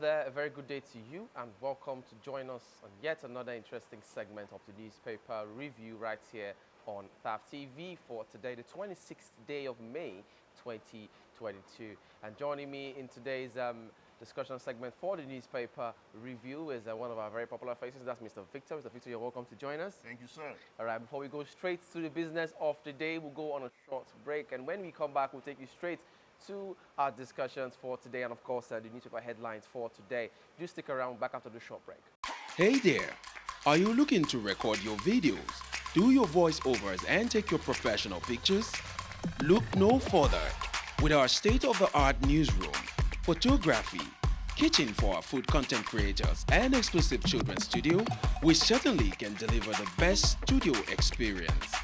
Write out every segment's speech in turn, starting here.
there, a very good day to you and welcome to join us on yet another interesting segment of the newspaper review right here on TAF TV for today, the 26th day of May 2022. And joining me in today's discussion segment for the newspaper review is one of our very popular faces. That's Mr. Victor. Mr. Victor, you're welcome to join us. Thank you, sir. All right, before we go straight to the business of the day, we'll go on a short break. And when we come back, we'll take you straight to our discussions for today and, of course, the newspaper headlines for today. Do stick around back after the short break. Hey there! Are you looking to record your videos, do your voiceovers, and take your professional pictures? Look no further. With our state-of-the-art newsroom, photography, kitchen for our food content creators, and exclusive children's studio, we certainly can deliver the best studio experience.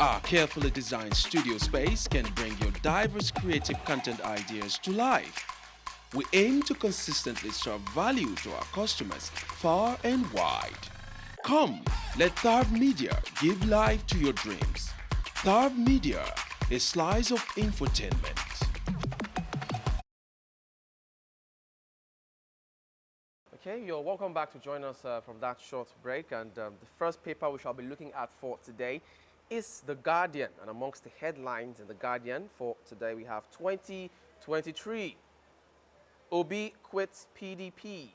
Our carefully designed studio space can bring your diverse creative content ideas to life. We aim to consistently serve value to our customers far and wide. Come, let Tharv Media give life to your dreams. Tharv Media, a slice of infotainment. Okay, you're welcome back to join us from that short break. And the first paper we shall be looking at for today is The Guardian. And amongst the headlines in The Guardian for today, we have 2023. Obi quits PDP.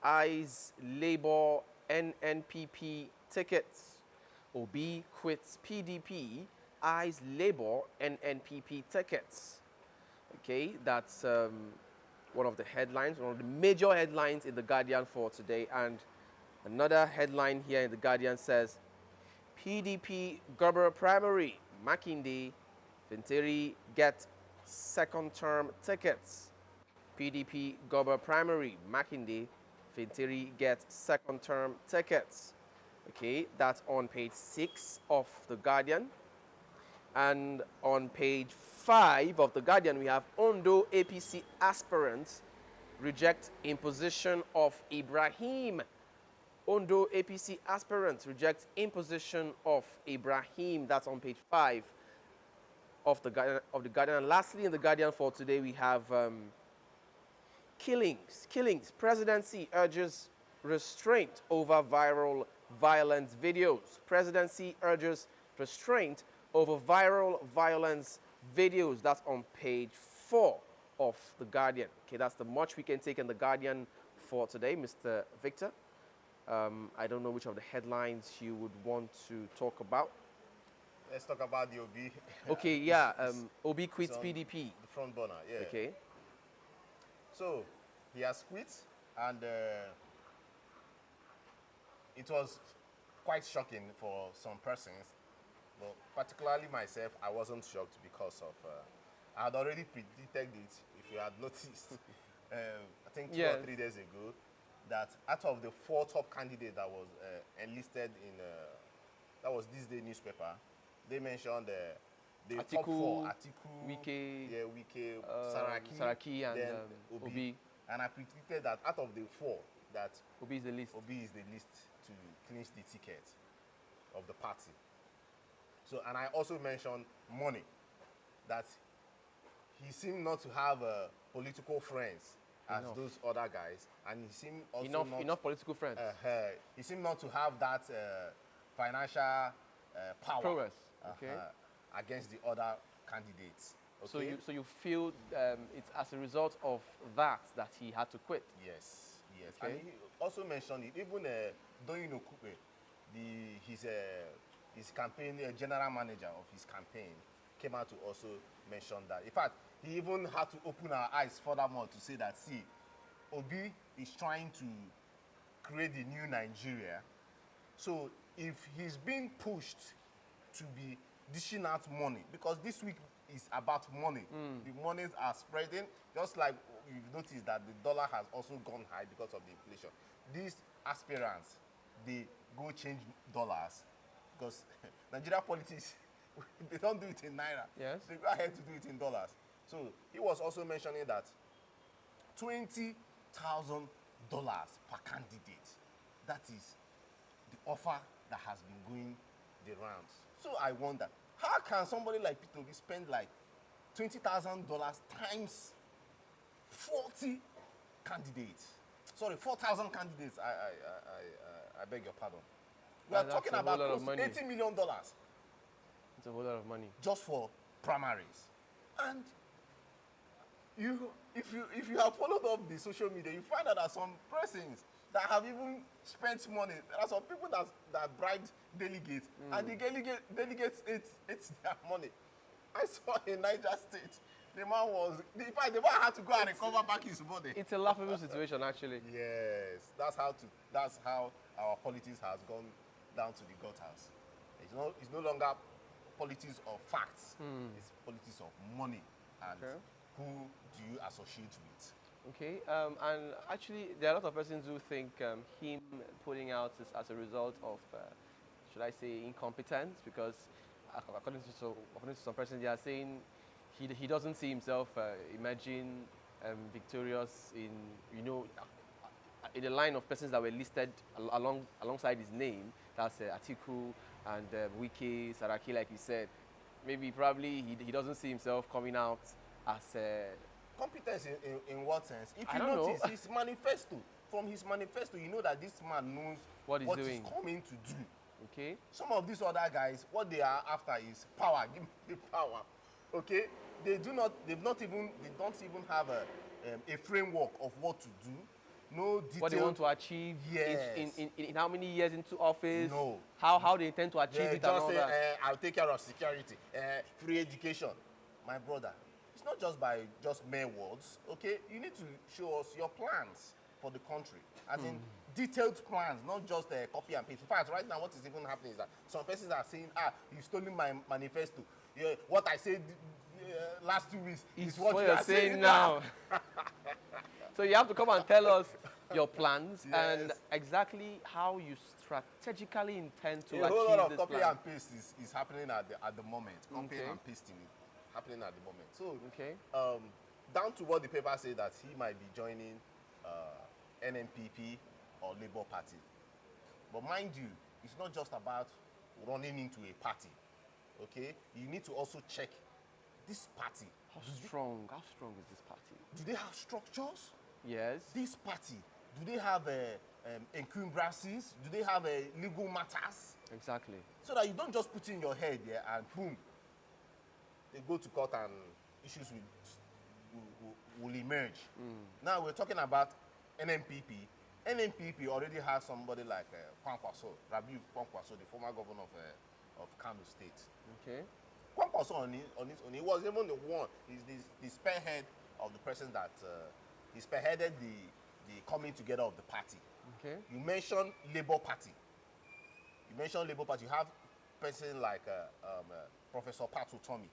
Eyes Labour NNPP tickets. Obi quits PDP. Eyes Labour NNPP tickets. Okay, that's one of the headlines, one of the major headlines in The Guardian for today. And another headline here in The Guardian says, PDP Gerber primary, Makinde, Fintiri get second-term tickets. PDP Gerber primary, Makinde, Fintiri get second-term tickets. Okay, that's on page 6 of The Guardian. And on page 5 of The Guardian, we have Ondo APC aspirants reject imposition of Ibrahim. Ondo APC aspirants reject imposition of Ibrahim. That's on page 5 of the Guardian. And lastly, in The Guardian for today, we have killings. Presidency urges restraint over viral violence videos. Presidency urges restraint over viral violence videos. That's on page 4 of The Guardian. Okay, that's the much we can take in The Guardian for today, Mr. Victor. I don't know which of the headlines you would want to talk about. Let's talk about the Obi. Okay, yeah, Obi quits PDP. The front burner, yeah. Okay. So, he has quit, and it was quite shocking for some persons. But particularly myself, I wasn't shocked because of, I had already predicted it, if you had noticed, I think 2 or 3 days ago, that out of the 4 top candidates that was enlisted in, that was this day newspaper, they mentioned the top 4, Atiku, Wike, Saraki and then Obi. And I predicted that out of the 4, that Obi is the least. Obi is the least to clinch the ticket of the party. So, and I also mentioned money, that he seemed not to have political friends as those other guys, and he seemed also enough political friends. He seemed not to have that financial power progress against the other candidates. Okay? So you feel it's as a result of that he had to quit? Yes, yes. Okay. And he also mentioned it. Even Doyin Okupe, his campaign general manager of his campaign, came out to also mention that. In fact, he even had to open our eyes furthermore to say that, see, Obi is trying to create the new Nigeria. So if he's being pushed to be dishing out money, because this week is about money. The monies are spreading, just like you've noticed that the dollar has also gone high because of the inflation. These aspirants, they go change dollars, because Nigeria politics, they don't do it in Naira. Yes. They go ahead to do it in dollars. So he was also mentioning that $20,000 per candidate. That is the offer that has been going the rounds. So I wonder, how can somebody like Peter Obi spend like $20,000 times 40 candidates. Sorry, 4,000 candidates. I beg your pardon. We are That's talking a whole about lot close of to money. $80 million It's a whole lot of money. just for primaries. And if you have followed up the social media, you find out that some persons that have even spent money. There are some people that bribed delegates, and the delegates ate their money. I saw in Niger State, the man was, in fact, the man had to go and recover back his money. It's a laughable situation, actually. Yes, that's how our politics has gone down to the gutters. It's no longer politics of facts. It's politics of money and who do you associate with. Okay, and actually, there are a lot of persons who think him pulling out is as a result of, should I say, incompetence, because according to some persons, they are saying he doesn't see himself emerging victorious in, in the line of persons that were listed alongside his name. That's Atiku and Wike, Saraki, like he said. Maybe probably he doesn't see himself coming out as competence in what sense? If I you don't know. notice his manifesto, from his manifesto, you know that this man knows What he's doing. coming to do. okay. Some of these other guys, what they are after is power. Give me the power. Okay? They don't even have a framework of what to do. No detail. What they want to achieve Yes. in how many years into office? No. How they intend to achieve it and just all say, that. I'll take care of security, free education. My brother, it's not just by just mere words, okay? You need to show us your plans for the country. As in detailed plans, not just copy and paste. In fact, right now what is even happening is that some persons are saying, you've stolen my manifesto. Yeah, what I said last 2 weeks is what you you're are saying now. So you have to come and tell us your plans and Yes. exactly how you strategically intend to A whole achieve lot of this copy plan. and paste is happening at the moment. Copying Okay. and pasting is happening at the moment. So, Okay. down to what the paper said that he might be joining NNPP or Labour Party. But mind you, it's not just about running into a party. Okay, you need to also check this party. How strong is this party? Do they have structures? Yes. This party, do they have encumbrances? Do they have legal matters? Exactly. So that you don't just put in your head and boom, they go to court and issues will emerge. Now we're talking about NNPP. NNPP already has somebody like Kwankwaso, Rabiu Kwankwaso, the former governor of Kano State. Okay. Kwankwaso on his own, he was even the one, he's the spearhead of the person that he spearheaded the coming together of the party. Okay. You mentioned Labour Party. You have a person like Professor Patu Tommy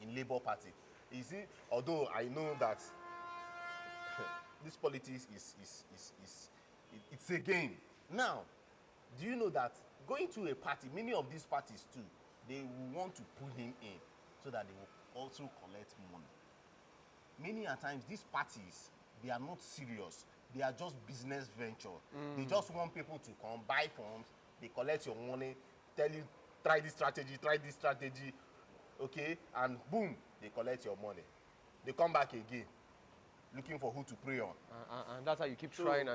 in Labour Party. Is it? Although I know that this politics it's a game. Now, do you know that going to a party, many of these parties too, they will want to pull him in so that they will also collect money. Many a times these parties, they are not serious. They are just business venture. They just want people to come buy forms, they collect your money, tell you try this strategy, okay, and boom, they collect your money. They come back again, looking for who to prey on. And that's how you keep So- trying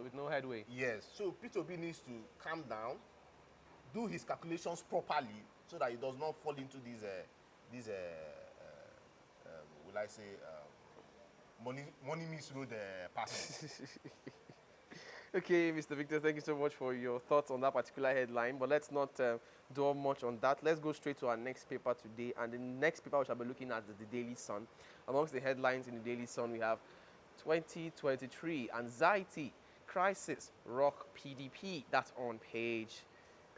with no headway. Yes, so Peter Obi needs to calm down, do his calculations properly so that he does not fall into these will I say, money misroad passes. Okay, Mr. Victor, thank you so much for your thoughts on that particular headline. But let's not dwell much on that. Let's go straight to our next paper today. And the next paper we shall be looking at is the Daily Sun. Amongst the headlines in the Daily Sun, we have 2023 anxiety crisis rock PDP. That's on page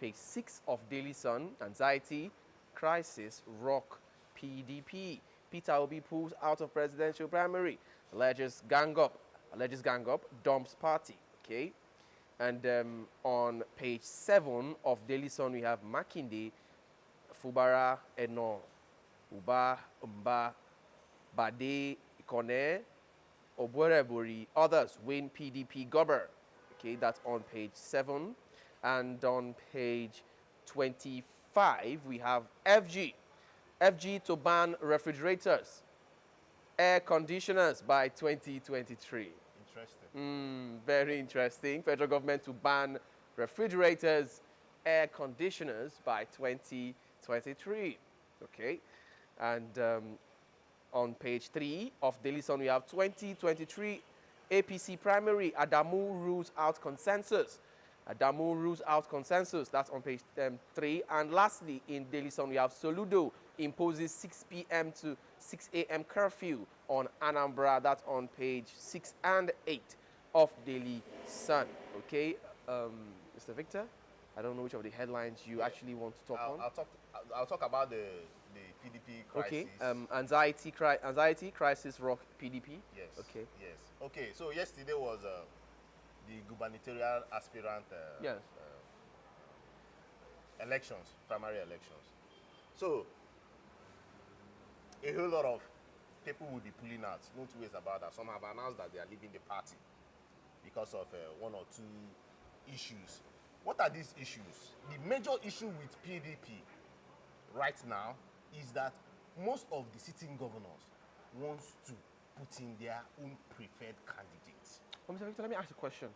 6 of Daily Sun. Anxiety crisis rock PDP. Peter Obi pulls out of presidential primary. Alleges gang up, dumps party. Okay, and on page 7 of Daily Sun, we have Makinde, Fubara, Eno, Uba, Mba, Bade, Ikone, Obuerebori, others win PDP gobber. Okay, that's on page 7. And on page 25, we have FG to ban refrigerators. air conditioners by 2023. Interesting. Very interesting. Federal government to ban refrigerators, air conditioners by 2023. Okay. And on page 3 of Daily Sun, we have 2023 APC primary. Adamu rules out consensus. Adamu rules out consensus. That's on page 3. And lastly, in Daily Sun, we have Soludo imposes 6 p.m. to 6 a.m. curfew on Anambra. That's on page 6 and 8 of Daily Sun. Okay, Mr. Victor, I don't know which of the headlines you actually want to talk on. I'll talk about the PDP crisis. Okay, anxiety crisis rock PDP. Yes. Okay. Yes. Okay. So yesterday was the gubernatorial aspirant elections, primary elections. So a whole lot of people will be pulling out. No two ways about that. Some have announced that they are leaving the party because of one or two issues. What are these issues? The major issue with PDP right now is that most of the sitting governors want to put in their own preferred candidates. Mr. Victor, let me ask you a question.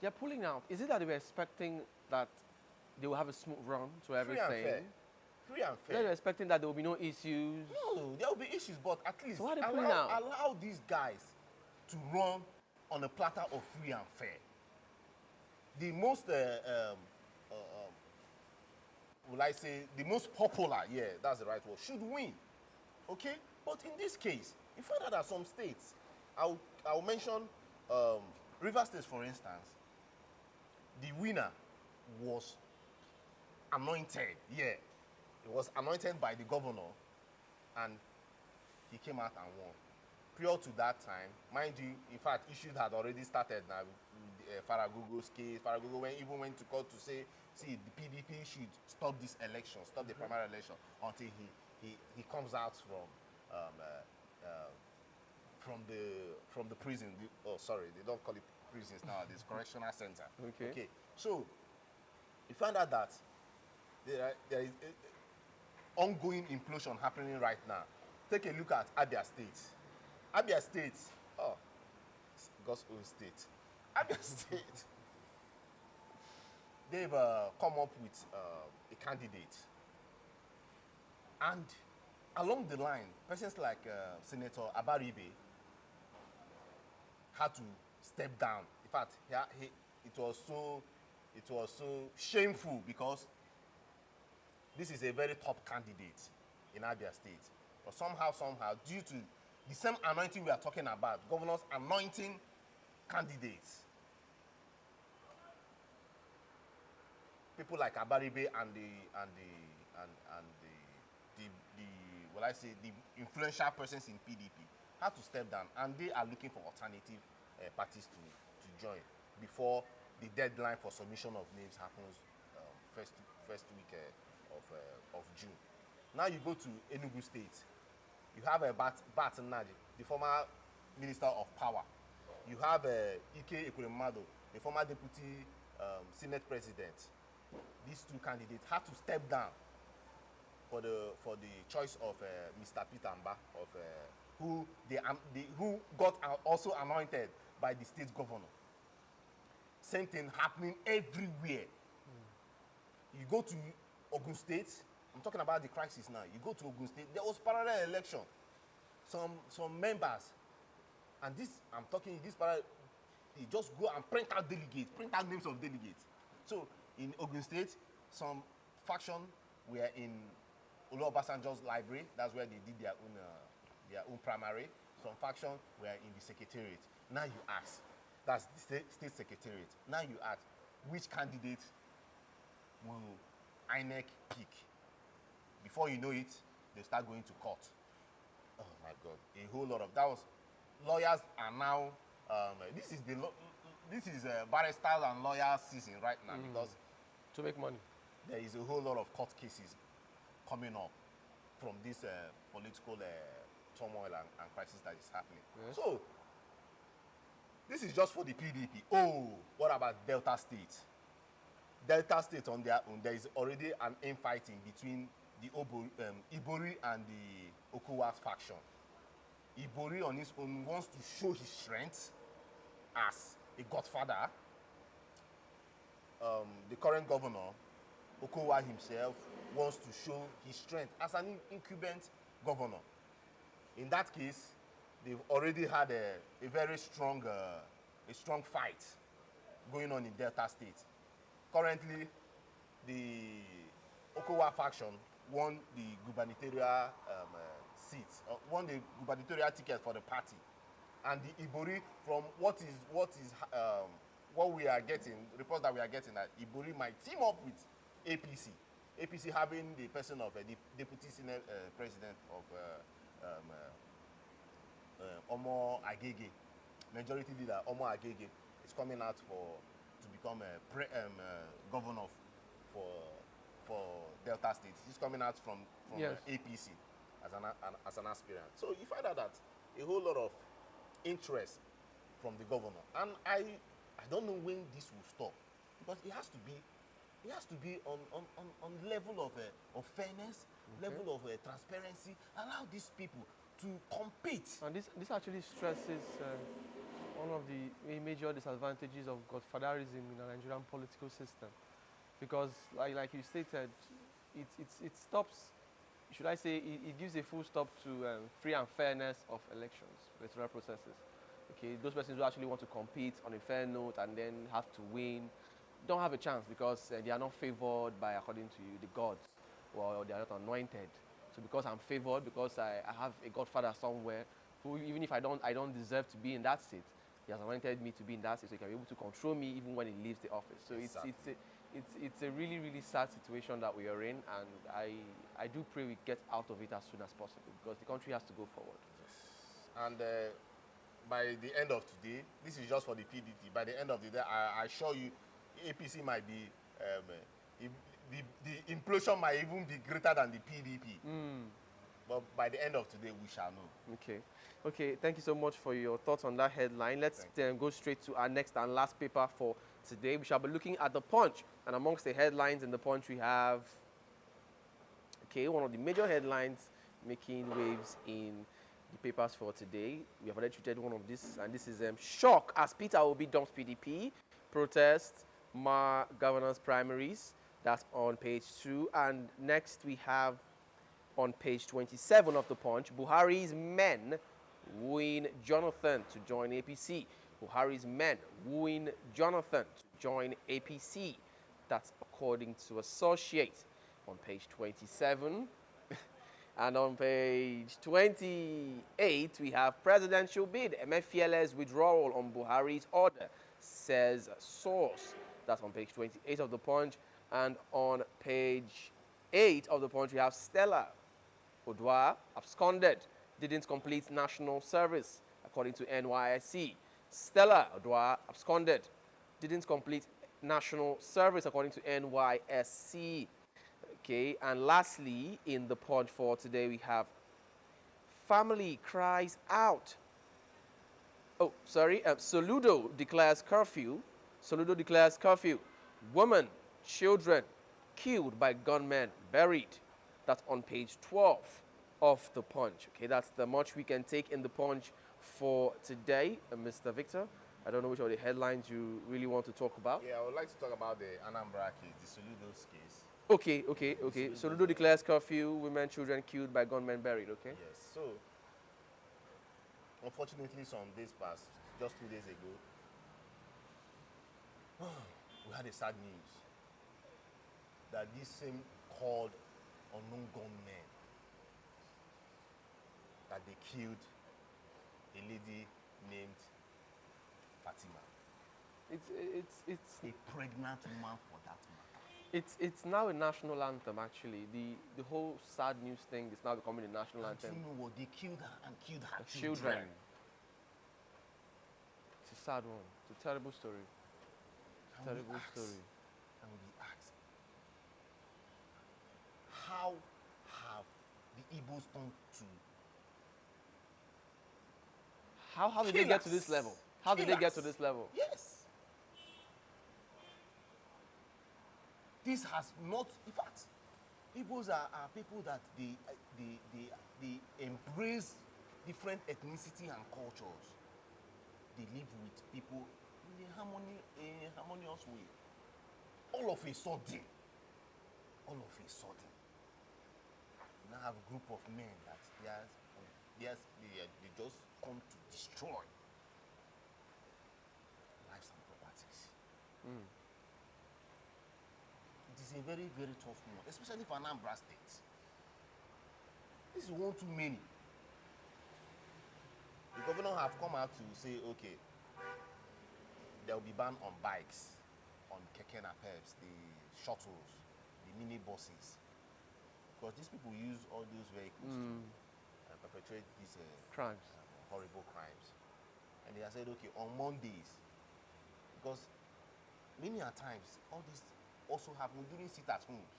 They're pulling out. Is it that they were expecting that they will have a smooth run to everything? Free and fair. They were expecting that there will be no issues. No, there will be issues, but at least So why are they pulling out? allow these guys to run on a platter of free and fair. The most, will I say, the most popular, yeah, that's the right word, should win. Okay? But in this case, you find out that some states, I'll mention River State, for instance, the winner was anointed, yeah. It was anointed by the governor, and he came out and won. Prior to that time, mind you, in fact, issues had already started now. Faragogo's case, Faragogo even went to court to say, see, the PDP should stop this election, stop the primary election until he comes out from the prison. They don't call it prisons nowadays, correctional center. Okay. So you find out that there is ongoing implosion happening right now. Take a look at Abia State. Abia State, God's own state. Abia State, they've come up with a candidate. And along the line, persons like Senator Abaribe had to step down. In fact, it was so shameful because this is a very top candidate in Abia State. But somehow, due to the same anointing we are talking about, governors anointing candidates, people like Abaribe and the influential persons in PDP had to step down, and they are looking for alternative parties to join before the deadline for submission of names happens first week of June. Now you go to Enugu State. You have Bat Nnaji, the former Minister of Power. You have Ike Ekweremadu, the former Deputy Senate President. These two candidates had to step down for the choice of Mr. Peter Mba, who got also anointed by the state governor. Same thing happening everywhere. You go to Ogun State. I'm talking about the crisis now. You go to Ogun State. There was parallel election. Some members, and this I'm talking this parallel. You just go and print out delegates, print out names of delegates. So in Ogun State, some faction were in Olu Obasanjo's library. That's where they did their own primary. Some faction were in the secretariat. Now you ask, that's the state secretariat. Now you ask, which candidate will INEC pick? Before you know it, they start going to court. Oh my God, a whole lot of that was. Lawyers are now. This is barristers and lawyers season right now because to make money. There is a whole lot of court cases coming up from this political turmoil and crisis that is happening. Yes. So this is just for the PDP. Oh, what about Delta State? Delta State on their own, there is already an infighting between the Ibori and the Okuwas faction. Ibori on his own wants to show his strength as a godfather. The current governor, Okowa himself, wants to show his strength as an incumbent governor. In that case, they've already had a very strong fight going on in Delta State. Currently, the Okowa faction won the gubernatorial won the gubernatorial ticket for the party, and the Ibori, from what we are getting, reports that we are getting, that Ibori might team up with APC. APC having the person of the deputy Senate president of Omo Agege, majority leader Omo Agege, is coming out to become a governor for Delta State. He's coming out from Yes. APC as an aspirant. So you find out that a whole lot of interest from the governor, and I don't know when this will stop, because it has to be on level of fairness, level of transparency. Allow these people to compete. And this actually stresses one of the major disadvantages of godfatherism in the Nigerian political system, because like you stated, it stops. Should I say it gives a full stop to free and fairness of elections, electoral processes. Okay, those persons who actually want to compete on a fair note and then have to win don't have a chance, because they are not favored by, according to you, the gods, or they are not anointed. So because I'm favored, because I have a godfather somewhere who, even if I don't deserve to be in that seat, he has anointed me to be in that seat, so he can be able to control me even when he leaves the office. So Exactly. it's a really, really sad situation that we are in, and I do pray we get out of it as soon as possible, because the country has to go forward. And by the end of today, this is just for the PDP. By the end of the day, I assure you, APC might be the implosion might even be greater than the PDP. But by the end of today, we shall know. Okay, thank you so much for your thoughts on that headline. Let's then go straight to our next and last paper for today. We shall be looking at the Punch, and amongst the headlines in the Punch, we have one of the major headlines making waves in the papers for today. We have already treated one of this, and this is shock as Peter Obi dumps PDP, protest, governance primaries. That's on page 2. And next we have on page 27 of the Punch, Buhari's men wooing Jonathan to join APC. Buhari's men wooing Jonathan to join APC. That's according to Associate on page 27. And on page 28, we have presidential bid, MFL's withdrawal on Buhari's order, says source. That's on page 28 of the Punch. And on page 8 of the Punch, we have Stella Odua absconded, didn't complete national service, according to NYSC. Stella Odua absconded, didn't complete national service, according to NYSC. Okay, and lastly, in the Punch for today, we have family cries out. Soludo declares curfew. Soludo declares curfew. Women, children killed by gunmen buried. That's on page 12 of the Punch. Okay, that's the much we can take in the Punch for today. Mr. Victor, I don't know which of the headlines you really want to talk about. Yeah, I would like to talk about the Anambra case, the Soludo's case. Okay. Soludo declares curfew, women, children killed by gunmen buried, okay? Yes, so unfortunately some days passed, just 2 days ago, we had a sad news that this same called unknown gunmen, that they killed a lady named Fatima. It's A pregnant woman for that matter. It's now a national anthem, actually. The whole sad news thing is now becoming a national And anthem. you know what? They killed her and killed her Children. It's a sad one. It's a terrible story. Terrible story. And we ask, how have the Igbos come to? How did they get to this level? How did they get to this level? Yes. This has not, in fact, Igbos are people that they embrace different ethnicity and cultures, they live with people in a harmonious way. All of a sudden, you now have a group of men that they just come to destroy lives and properties. It is a very, very tough one, especially for Anambra State. This is one too many. The governor have come out to say, okay, there will be ban on bikes, on keke napeds, the shuttles, the mini buses, because these people use all those vehicles to perpetrate these Crimes. horrible crimes. And they have said, okay, on Mondays, because many a times all this also happen during sit-at-homes.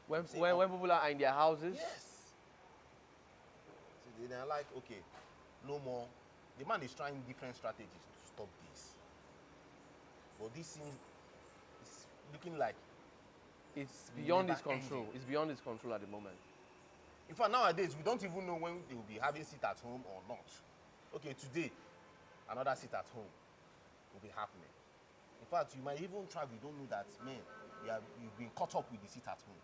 When people are in their houses? Yes. So they're like, okay, no more. The man is trying different strategies to stop this. But this seems it's looking like It's beyond his never control. ending. It's beyond his control at the moment. In fact, nowadays, we don't even know when they will be having sit-at-home or not. Okay, today, another sit-at-home will be happening. In fact, you might even travel, you don't know that, man, you've been caught up with the sit-at-home.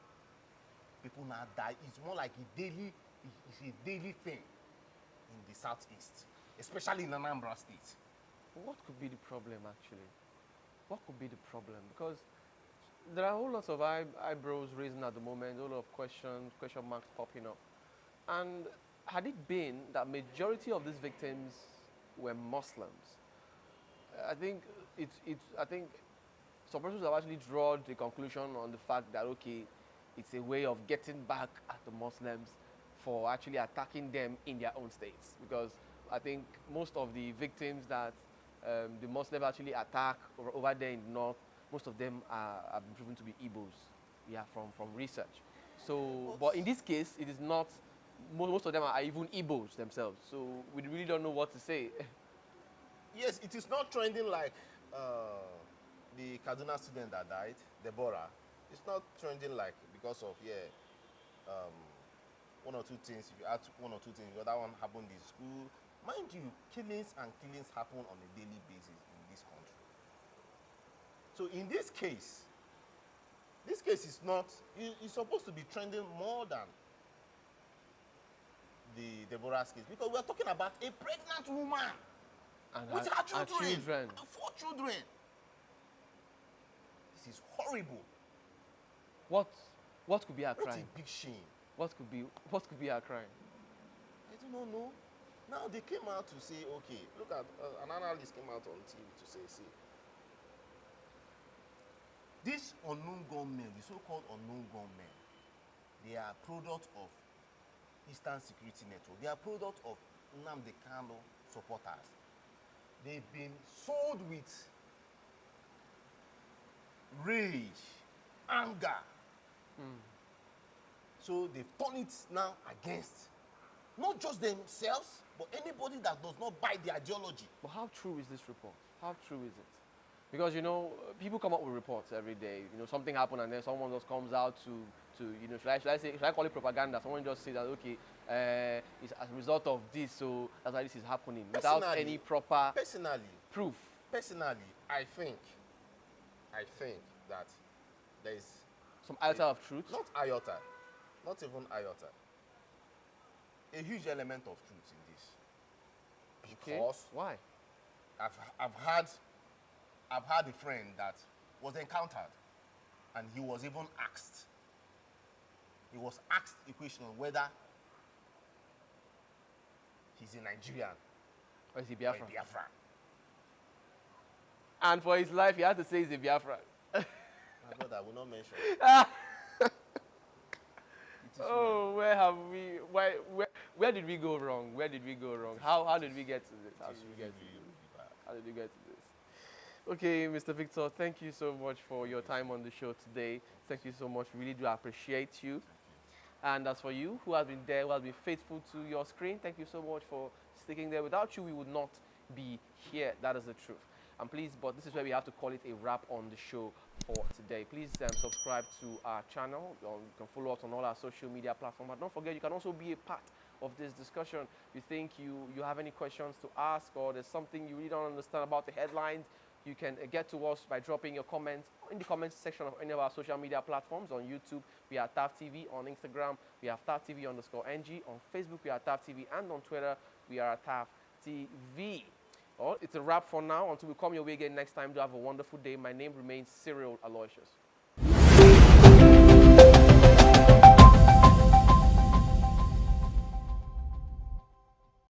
People now die. It's more like it's a daily thing in the southeast, especially in Anambra State. What could be the problem, actually? What could be the problem? Because there are a whole lot of eyebrows raising at the moment, a whole lot of question marks popping up. And had it been that majority of these victims were Muslims, I think some persons have actually drawn the conclusion on the fact that, okay, it's a way of getting back at the Muslims for actually attacking them in their own states. Because I think most of the victims that the Muslims actually attack over there in the north, most of them have been proven to be Igbos, yeah, from research. So, but in this case, it is not, most of them are even Igbos themselves. So we really don't know what to say. Yes, it is not trending like the Kaduna student that died, Deborah. It's not trending like because of, one or two things. If you add one or two things, the other one happened in school. Mind you, killings happen on a daily basis in this country. So in this case is not, it's supposed to be trending more than the Deborah's case, because we're talking about a pregnant woman And with her children. 4 children. This is horrible. What could be her What crime? a big shame. What could be her crime? I do not know. Now they came out to say, okay, look at, an analyst came out on TV to say, see, these unknown gunmen, the so-called unknown gunmen, they are product of Eastern Security Network. They are product of Nnamdi Kanu supporters. They've been sold with rage, anger. So they've turned it now against not just themselves, but anybody that does not buy the ideology. But how true is this report? How true is it? Because, people come up with reports every day. Something happened and then someone just comes out to should I call it propaganda? Someone just says that, okay, it's as a result of this, so that's why this is happening, without any proper proof. Personally, I think that there is Some iota of truth. not iota, not even iota, a huge element of truth in this. Okay. Because Why? I've had a friend that was encountered, and he was even asked. He was asked a question on whether he's a Nigerian Or is he or a Biafra? Biafran. And for his life, he had to say he's a Biafra. My brother, I will not mention. It is Oh, where did we go wrong? Where did we go wrong? How did we get to this? How did we get to this? How did we get to this? Okay, Mr. Victor, thank you so much for your time on the show today. Thank you so much. We really do appreciate you. And as for you, who has been there, who has been faithful to your screen, thank you so much for sticking there. Without you, we would not be here. That is the truth. And please, but this is where we have to call it a wrap on the show for today. Please subscribe to our channel. You can follow us on all our social media platforms. But don't forget, you can also be a part of this discussion, you think you have any questions to ask, or there's something you really don't understand about the headlines, you can get to us by dropping your comments in the comments section of any of our social media platforms. On YouTube, we are TAF TV. On Instagram, we have TAF TV_NG. On Facebook, we are TAF TV. And on Twitter, we are TAF TV. Well, it's a wrap for now. Until we come your way again next time, do have a wonderful day. My name remains Cyril Aloysius.